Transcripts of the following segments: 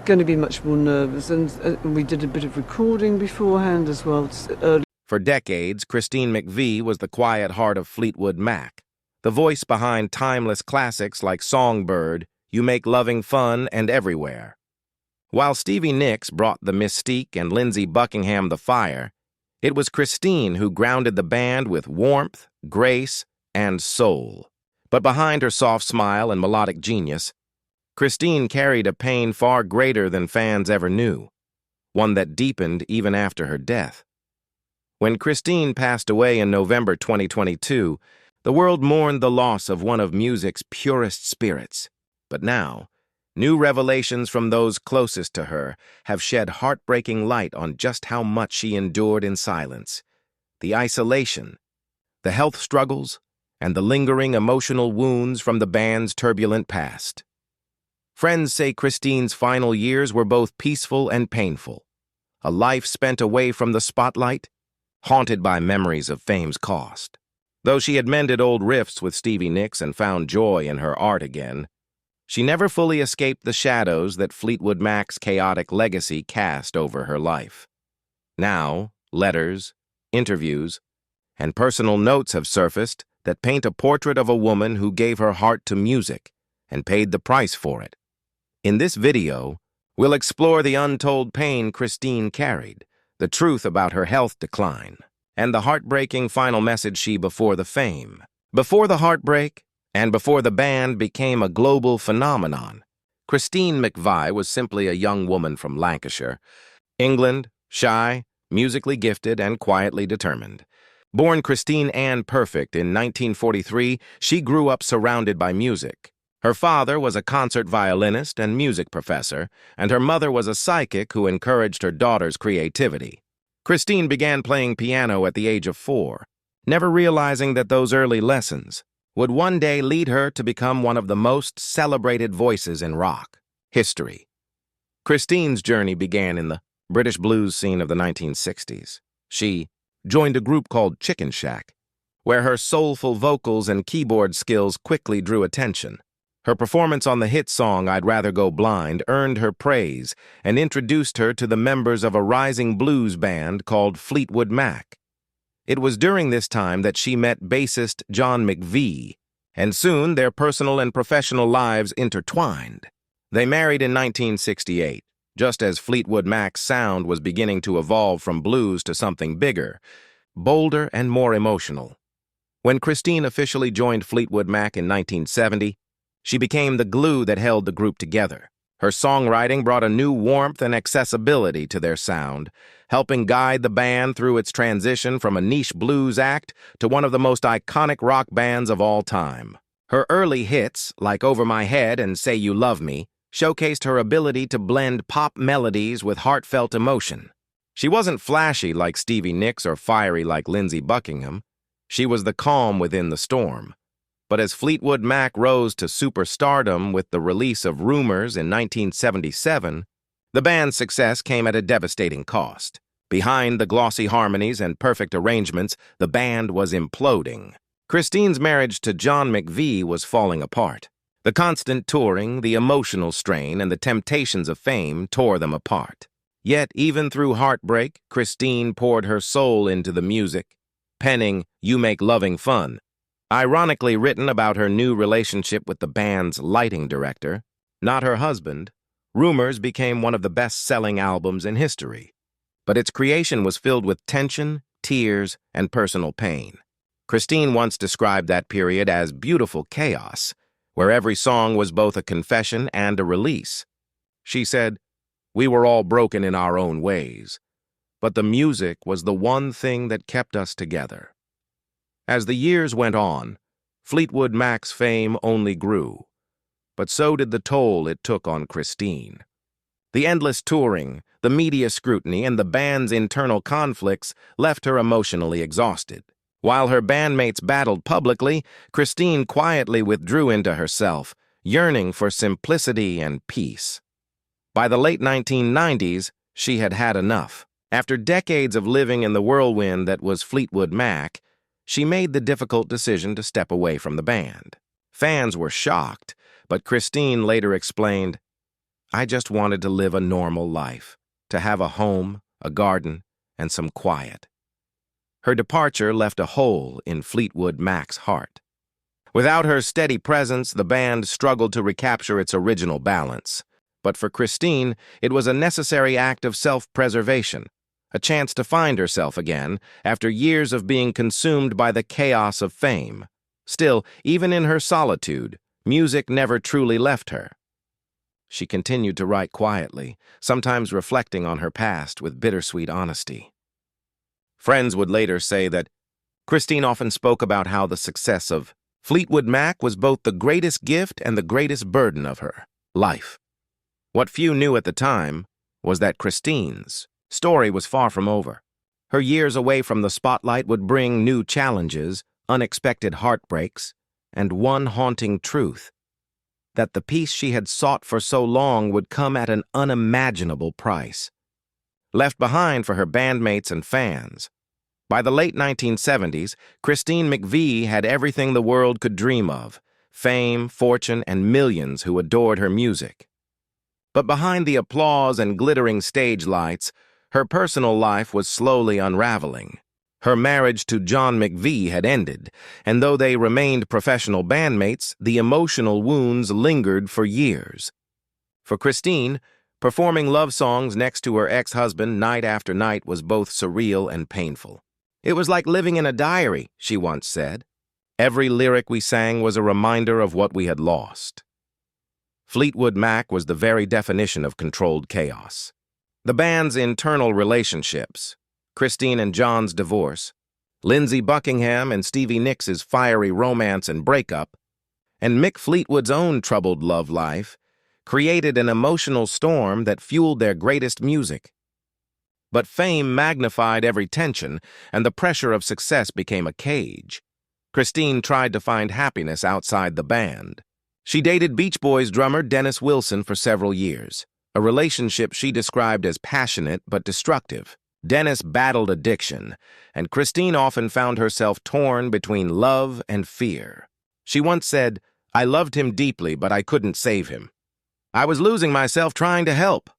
going to be much more nervous, and we did a bit of recording beforehand as well, early. For decades, Christine McVie was the quiet heart of Fleetwood Mac, the voice behind timeless classics like Songbird, You Make Loving Fun, and Everywhere. While Stevie Nicks brought the mystique and Lindsey Buckingham the fire, it was Christine who grounded the band with warmth, grace, and soul. But behind her soft smile and melodic genius, Christine carried a pain far greater than fans ever knew, one that deepened even after her death. When Christine passed away in November 2022, the world mourned the loss of one of music's purest spirits. But now, new revelations from those closest to her have shed heartbreaking light on just how much she endured in silence. The isolation, the health struggles, and the lingering emotional wounds from the band's turbulent past. Friends say Christine's final years were both peaceful and painful, a life spent away from the spotlight, haunted by memories of fame's cost. Though she had mended old rifts with Stevie Nicks and found joy in her art again, she never fully escaped the shadows that Fleetwood Mac's chaotic legacy cast over her life. Now, letters, interviews, and personal notes have surfaced that paint a portrait of a woman who gave her heart to music and paid the price for it. In this video, we'll explore the untold pain Christine carried, the truth about her health decline, and the heartbreaking final message she bore the fame. Before the heartbreak, and before the band became a global phenomenon, Christine McVie was simply a young woman from Lancashire, England, shy, musically gifted, and quietly determined. Born Christine Ann Perfect in 1943, she grew up surrounded by music. Her father was a concert violinist and music professor, and her mother was a psychic who encouraged her daughter's creativity. Christine began playing piano at the age of 4, never realizing that those early lessons would one day lead her to become one of the most celebrated voices in rock history. Christine's journey began in the British blues scene of the 1960s. She joined a group called Chicken Shack, where her soulful vocals and keyboard skills quickly drew attention. Her performance on the hit song I'd Rather Go Blind earned her praise and introduced her to the members of a rising blues band called Fleetwood Mac. It was during this time that she met bassist John McVie, and soon their personal and professional lives intertwined. They married in 1968, just as Fleetwood Mac's sound was beginning to evolve from blues to something bigger, bolder, and more emotional. When Christine officially joined Fleetwood Mac in 1970, she became the glue that held the group together. Her songwriting brought a new warmth and accessibility to their sound, helping guide the band through its transition from a niche blues act to one of the most iconic rock bands of all time. Her early hits, like Over My Head and Say You Love Me, showcased her ability to blend pop melodies with heartfelt emotion. She wasn't flashy like Stevie Nicks or fiery like Lindsey Buckingham. She was the calm within the storm. But as Fleetwood Mac rose to superstardom with the release of Rumors in 1977, the band's success came at a devastating cost. Behind the glossy harmonies and perfect arrangements, the band was imploding. Christine's marriage to John McVie was falling apart. The constant touring, the emotional strain, and the temptations of fame tore them apart. Yet, even through heartbreak, Christine poured her soul into the music, penning You Make Loving Fun, ironically written about her new relationship with the band's lighting director, not her husband. Rumors became one of the best-selling albums in history, but its creation was filled with tension, tears, and personal pain. Christine once described that period as beautiful chaos, where every song was both a confession and a release. She said, "We were all broken in our own ways, but the music was the one thing that kept us together." As the years went on, Fleetwood Mac's fame only grew, but so did the toll it took on Christine. The endless touring, the media scrutiny, and the band's internal conflicts left her emotionally exhausted. While her bandmates battled publicly, Christine quietly withdrew into herself, yearning for simplicity and peace. By the late 1990s, she had had enough. After decades of living in the whirlwind that was Fleetwood Mac, she made the difficult decision to step away from the band. Fans were shocked, but Christine later explained, I just wanted to live a normal life, to have a home, a garden, and some quiet. Her departure left a hole in Fleetwood Mac's heart. Without her steady presence, the band struggled to recapture its original balance. But for Christine, it was a necessary act of self-preservation, a chance to find herself again after years of being consumed by the chaos of fame. Still, even in her solitude, music never truly left her. She continued to write quietly, sometimes reflecting on her past with bittersweet honesty. Friends would later say that Christine often spoke about how the success of Fleetwood Mac was both the greatest gift and the greatest burden of her life. What few knew at the time was that Christine's story was far from over. Her years away from the spotlight would bring new challenges, unexpected heartbreaks, and one haunting truth: that the peace she had sought for so long would come at an unimaginable price. Left behind for her bandmates and fans. By the late 1970s, Christine McVie had everything the world could dream of: fame, fortune, and millions who adored her music. But behind the applause and glittering stage lights, her personal life was slowly unraveling. Her marriage to John McVie had ended, and though they remained professional bandmates, the emotional wounds lingered for years. For Christine, performing love songs next to her ex-husband night after night was both surreal and painful. "It was like living in a diary," she once said. Every lyric we sang was a reminder of what we had lost. Fleetwood Mac was the very definition of controlled chaos. The band's internal relationships, Christine and John's divorce, Lindsey Buckingham and Stevie Nicks' fiery romance and breakup, and Mick Fleetwood's own troubled love life, created an emotional storm that fueled their greatest music. But fame magnified every tension, and the pressure of success became a cage. Christine tried to find happiness outside the band. She dated Beach Boys drummer Dennis Wilson for several years, a relationship she described as passionate but destructive. Dennis battled addiction, and Christine often found herself torn between love and fear. She once said, "I loved him deeply, but I couldn't save him. I was losing myself trying to help."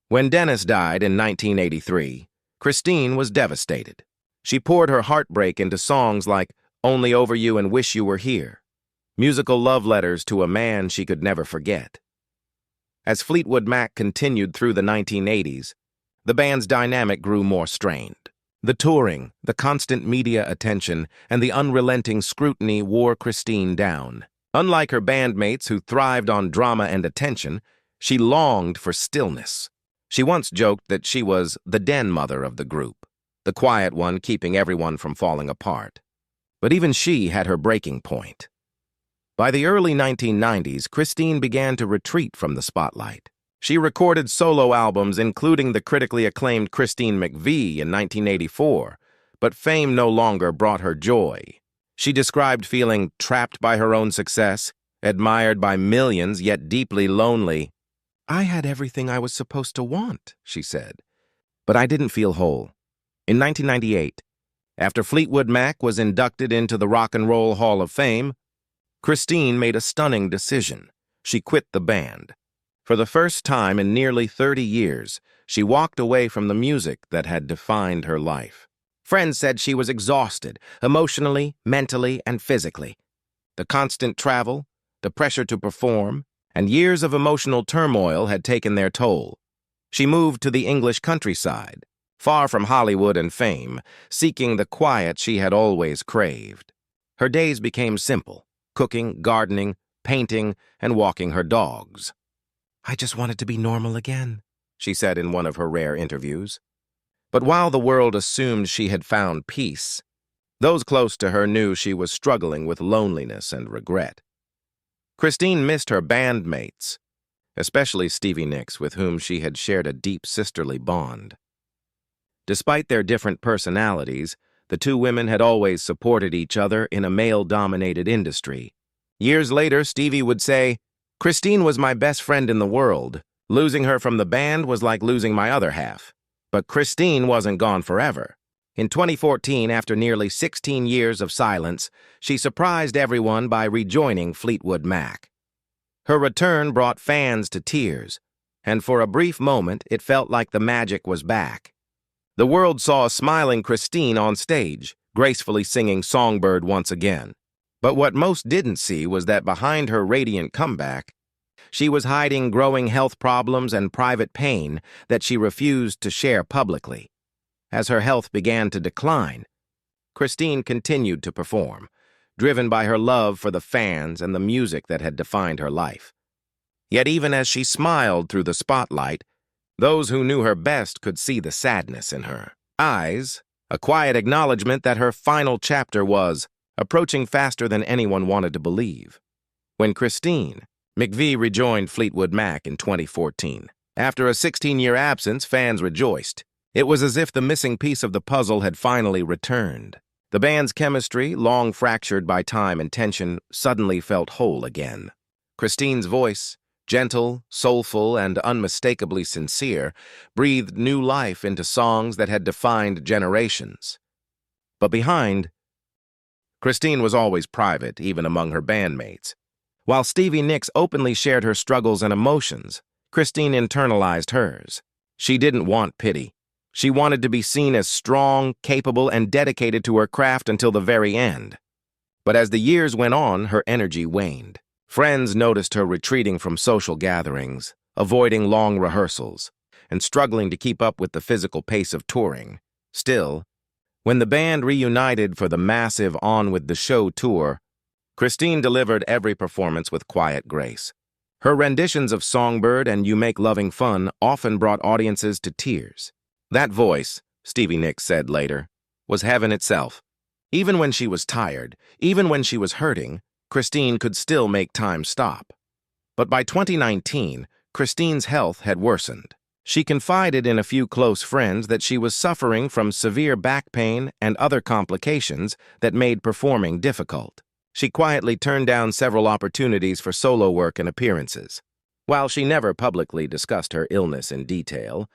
When Dennis died in 1983, Christine was devastated. She poured her heartbreak into songs like "Only Over You" and "Wish You Were Here," musical love letters to a man she could never forget. As Fleetwood Mac continued through the 1980s, the band's dynamic grew more strained. The touring, the constant media attention, and the unrelenting scrutiny wore Christine down. Unlike her bandmates who thrived on drama and attention, she longed for stillness. She once joked that she was the den mother of the group, the quiet one keeping everyone from falling apart. But even she had her breaking point. By the early 1990s, Christine began to retreat from the spotlight. She recorded solo albums, including the critically acclaimed Christine McVie in 1984, but fame no longer brought her joy. She described feeling trapped by her own success, admired by millions, yet deeply lonely. "I had everything I was supposed to want," she said, "but I didn't feel whole." In 1998, after Fleetwood Mac was inducted into the Rock and Roll Hall of Fame, Christine made a stunning decision. She quit the band. For the first time in nearly 30 years, she walked away from the music that had defined her life. Friends said she was exhausted, emotionally, mentally, and physically. The constant travel, the pressure to perform, and years of emotional turmoil had taken their toll. She moved to the English countryside, far from Hollywood and fame, seeking the quiet she had always craved. Her days became simple: cooking, gardening, painting, and walking her dogs. "I just wanted to be normal again," she said in one of her rare interviews. But while the world assumed she had found peace, those close to her knew she was struggling with loneliness and regret. Christine missed her bandmates, especially Stevie Nicks, with whom she had shared a deep sisterly bond. Despite their different personalities, the two women had always supported each other in a male-dominated industry. Years later, Stevie would say, "Christine was my best friend in the world. Losing her from the band was like losing my other half." But Christine wasn't gone forever. In 2014, after nearly 16 years of silence, she surprised everyone by rejoining Fleetwood Mac. Her return brought fans to tears, and for a brief moment it felt like the magic was back. The world saw a smiling Christine on stage, gracefully singing Songbird once again. But what most didn't see was that behind her radiant comeback, she was hiding growing health problems and private pain that she refused to share publicly. As her health began to decline, Christine continued to perform, driven by her love for the fans and the music that had defined her life. Yet even as she smiled through the spotlight, those who knew her best could see the sadness in her eyes, a quiet acknowledgement that her final chapter was approaching faster than anyone wanted to believe. When Christine McVie rejoined Fleetwood Mac in 2014. After a 16-year absence, fans rejoiced. It was as if the missing piece of the puzzle had finally returned. The band's chemistry, long fractured by time and tension, suddenly felt whole again. Christine's voice, gentle, soulful, and unmistakably sincere, breathed new life into songs that had defined generations. But behind, Christine was always private, even among her bandmates. While Stevie Nicks openly shared her struggles and emotions, Christine internalized hers. She didn't want pity. She wanted to be seen as strong, capable, and dedicated to her craft until the very end. But as the years went on, her energy waned. Friends noticed her retreating from social gatherings, avoiding long rehearsals, and struggling to keep up with the physical pace of touring. Still, when the band reunited for the massive On With The Show tour, Christine delivered every performance with quiet grace. Her renditions of Songbird and You Make Loving Fun often brought audiences to tears. That voice, Stevie Nicks said later, was heaven itself. Even when she was tired, even when she was hurting, Christine could still make time stop. But by 2019, Christine's health had worsened. She confided in a few close friends that she was suffering from severe back pain and other complications that made performing difficult. She quietly turned down several opportunities for solo work and appearances. While she never publicly discussed her illness in detail,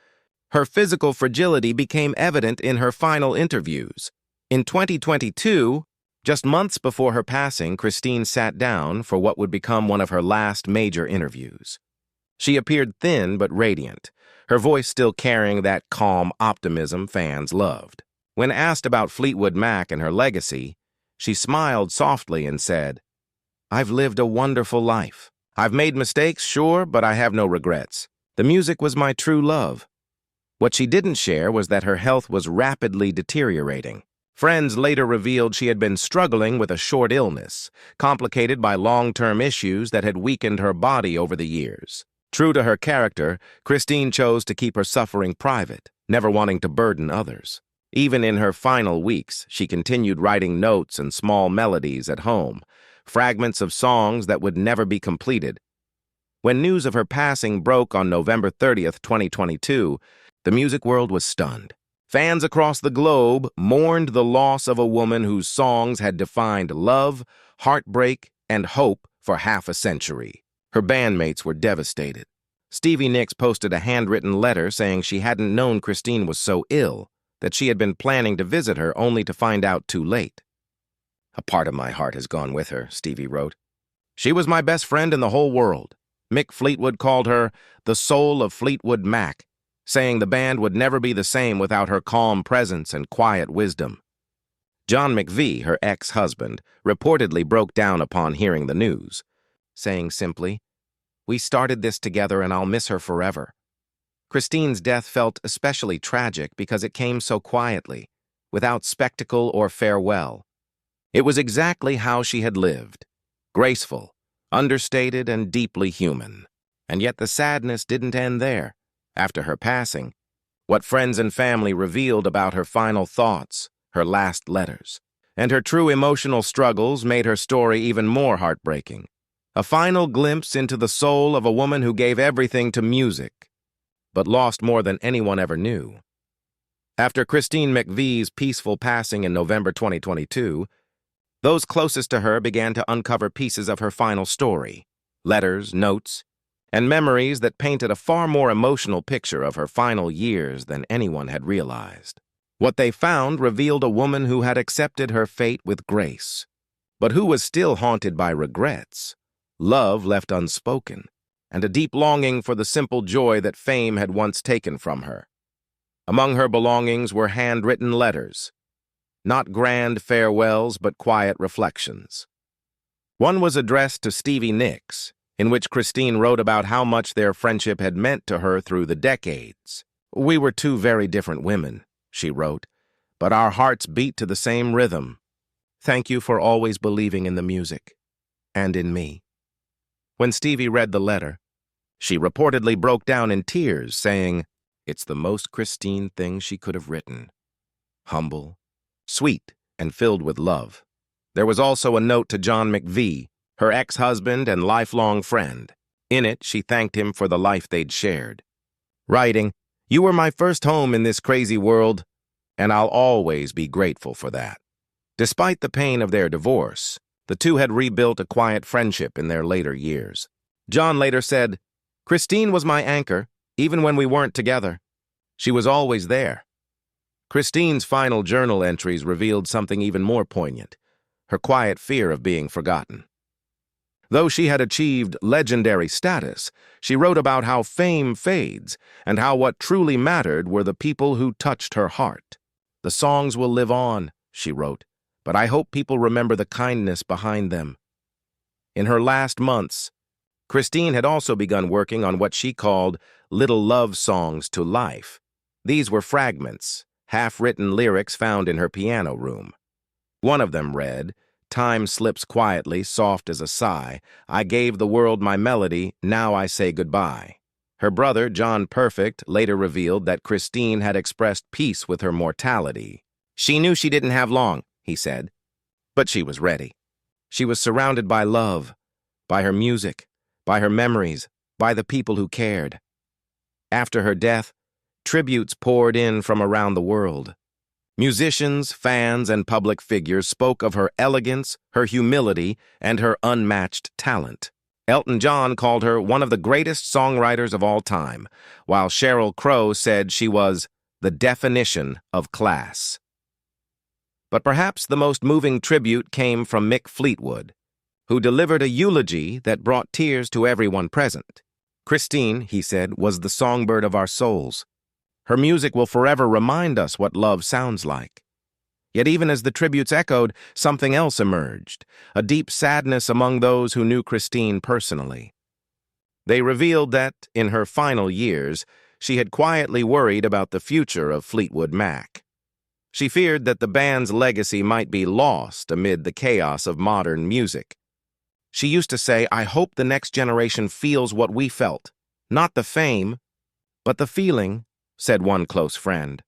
her physical fragility became evident in her final interviews. In 2022, just months before her passing, Christine sat down for what would become one of her last major interviews. She appeared thin but radiant, her voice still carrying that calm optimism fans loved. When asked about Fleetwood Mac and her legacy, she smiled softly and said, "I've lived a wonderful life. I've made mistakes, sure, but I have no regrets. The music was my true love." What she didn't share was that her health was rapidly deteriorating. Friends later revealed she had been struggling with a short illness, complicated by long-term issues that had weakened her body over the years. True to her character, Christine chose to keep her suffering private, never wanting to burden others. Even in her final weeks, she continued writing notes and small melodies at home, fragments of songs that would never be completed. When news of her passing broke on November 30th, 2022, the music world was stunned. Fans across the globe mourned the loss of a woman whose songs had defined love, heartbreak, and hope for half a century. Her bandmates were devastated. Stevie Nicks posted a handwritten letter saying she hadn't known Christine was so ill, that she had been planning to visit her only to find out too late. "A part of my heart has gone with her," Stevie wrote. "She was my best friend in the whole world." Mick Fleetwood called her the soul of Fleetwood Mac, saying the band would never be the same without her calm presence and quiet wisdom. John McVie, her ex-husband, reportedly broke down upon hearing the news, saying simply, "We started this together and I'll miss her forever." Christine's death felt especially tragic because it came so quietly, without spectacle or farewell. It was exactly how she had lived, graceful, understated, and deeply human. And yet the sadness didn't end there. After her passing, what friends and family revealed about her final thoughts, her last letters, and her true emotional struggles made her story even more heartbreaking. A final glimpse into the soul of a woman who gave everything to music, but lost more than anyone ever knew. After Christine McVie's peaceful passing in November 2022, those closest to her began to uncover pieces of her final story, letters, notes, and memories that painted a far more emotional picture of her final years than anyone had realized. What they found revealed a woman who had accepted her fate with grace, but who was still haunted by regrets, love left unspoken, and a deep longing for the simple joy that fame had once taken from her. Among her belongings were handwritten letters, not grand farewells but quiet reflections. One was addressed to Stevie Nicks, in which Christine wrote about how much their friendship had meant to her through the decades. "We were two very different women," she wrote, "but our hearts beat to the same rhythm. Thank you for always believing in the music, and in me." When Stevie read the letter, she reportedly broke down in tears, saying, "It's the most Christine thing she could have written. Humble, sweet, and filled with love." There was also a note to John McVie, her ex-husband and lifelong friend. In it, she thanked him for the life they'd shared, writing, "You were my first home in this crazy world, and I'll always be grateful for that." Despite the pain of their divorce, the two had rebuilt a quiet friendship in their later years. John later said, "Christine was my anchor, even when we weren't together. She was always there." Christine's final journal entries revealed something even more poignant: her quiet fear of being forgotten. Though she had achieved legendary status, she wrote about how fame fades and how what truly mattered were the people who touched her heart. "The songs will live on," she wrote, "but I hope people remember the kindness behind them." In her last months, Christine had also begun working on what she called little love songs to life. These were fragments, half-written lyrics found in her piano room. One of them read, "Time slips quietly, soft as a sigh. I gave the world my melody, now I say goodbye." Her brother, John Perfect, later revealed that Christine had expressed peace with her mortality. "She knew she didn't have long," he said, "but she was ready. She was surrounded by love, by her music, by her memories, by the people who cared." After her death, tributes poured in from around the world. Musicians, fans, and public figures spoke of her elegance, her humility, and her unmatched talent. Elton John called her one of the greatest songwriters of all time, while Sheryl Crow said she was the definition of class. But perhaps the most moving tribute came from Mick Fleetwood, who delivered a eulogy that brought tears to everyone present. "Christine," he said, "was the songbird of our souls. Her music will forever remind us what love sounds like." Yet even as the tributes echoed, something else emerged, a deep sadness among those who knew Christine personally. They revealed that, in her final years, she had quietly worried about the future of Fleetwood Mac. She feared that the band's legacy might be lost amid the chaos of modern music. She used to say, "I hope the next generation feels what we felt. Not the fame, but the feeling," said one close friend.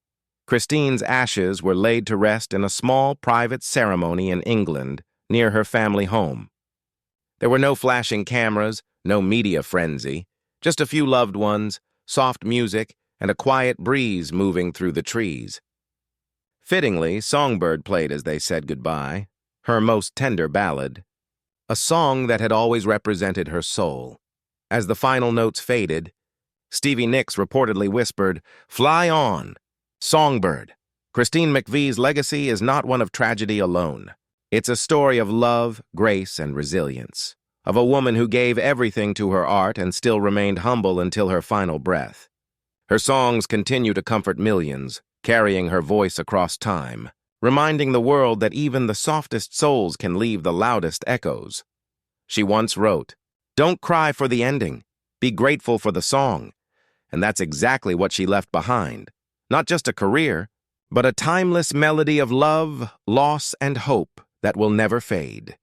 Christine's ashes were laid to rest in a small private ceremony in England, near her family home. There were no flashing cameras, no media frenzy, just a few loved ones, soft music, and a quiet breeze moving through the trees. Fittingly, Songbird played as they said goodbye, her most tender ballad, a song that had always represented her soul. As the final notes faded, Stevie Nicks reportedly whispered, "Fly on, Songbird." Christine McVie's legacy is not one of tragedy alone. It's a story of love, grace, and resilience, of a woman who gave everything to her art and still remained humble until her final breath. Her songs continue to comfort millions, carrying her voice across time, reminding the world that even the softest souls can leave the loudest echoes. She once wrote, "Don't cry for the ending, be grateful for the song." And that's exactly what she left behind. Not just a career, but a timeless melody of love, loss, and hope that will never fade.